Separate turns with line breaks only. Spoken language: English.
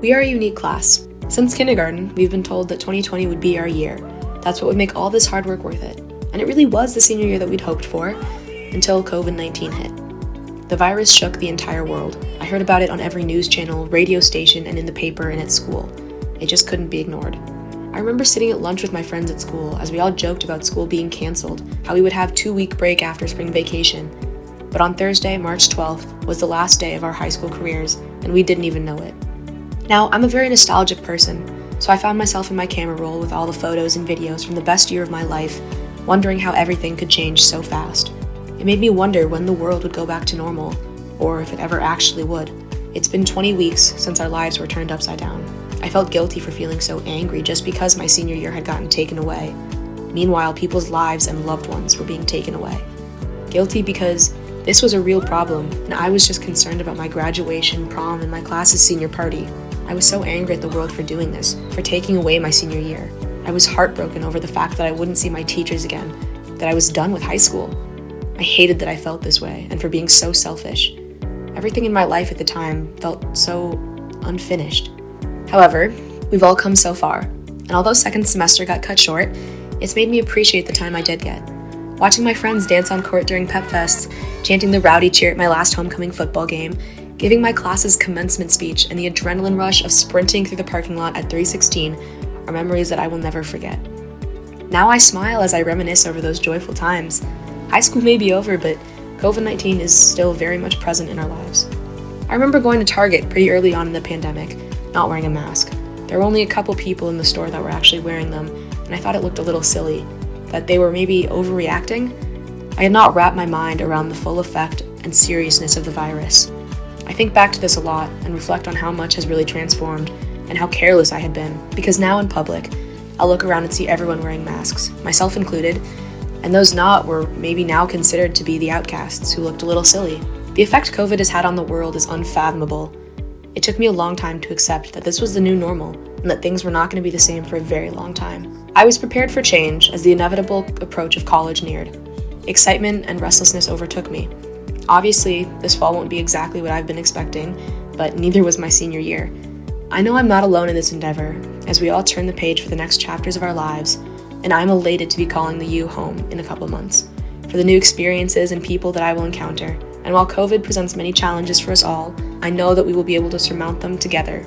We are a unique class. Since kindergarten, we've been told that 2020 would be our year. That's what would make all this hard work worth it. And it really was the senior year that we'd hoped for, until COVID-19 hit. The virus shook the entire world. I heard about it on every news channel, radio station, and in the paper and at school. It just couldn't be ignored. I remember sitting at lunch with my friends at school as we all joked about school being canceled, how we would have 2-week break after spring vacation. But on Thursday, March 12th, was the last day of our high school careers, and we didn't even know it. Now, I'm a very nostalgic person, so I found myself in my camera roll with all the photos and videos from the best year of my life, wondering how everything could change so fast. It made me wonder when the world would go back to normal, or if it ever actually would. It's been 20 weeks since our lives were turned upside down. I felt guilty for feeling so angry just because my senior year had gotten taken away. Meanwhile, people's lives and loved ones were being taken away. Guilty because this was a real problem, and I was just concerned about my graduation, prom, and my class's senior party. I was so angry at the world for doing this, for taking away my senior year. I was heartbroken over the fact that I wouldn't see my teachers again, that I was done with high school. I hated that I felt this way, and for being so selfish. Everything in my life at the time felt so unfinished. However, we've all come so far, and although second semester got cut short, it's made me appreciate the time I did get. Watching my friends dance on court during pep fests, chanting the rowdy cheer at my last homecoming football game, giving my class's commencement speech, and the adrenaline rush of sprinting through the parking lot at 3:16 are memories that I will never forget. Now I smile as I reminisce over those joyful times. High school may be over, but COVID-19 is still very much present in our lives. I remember going to Target pretty early on in the pandemic, not wearing a mask. There were only a couple people in the store that were actually wearing them, and I thought it looked a little silly, that they were maybe overreacting. I had not wrapped my mind around the full effect and seriousness of the virus. I think back to this a lot and reflect on how much has really transformed and how careless I had been, because now in public, I'll look around and see everyone wearing masks, myself included, and those not were maybe now considered to be the outcasts who looked a little silly. The effect COVID has had on the world is unfathomable. It took me a long time to accept that this was the new normal and that things were not going to be the same for a very long time. I was prepared for change as the inevitable approach of college neared. Excitement and restlessness overtook me. Obviously, this fall won't be exactly what I've been expecting, but neither was my senior year. I know I'm not alone in this endeavor, as we all turn the page for the next chapters of our lives, and I'm elated to be calling the U home in a couple months, for the new experiences and people that I will encounter. And while COVID presents many challenges for us all, I know that we will be able to surmount them together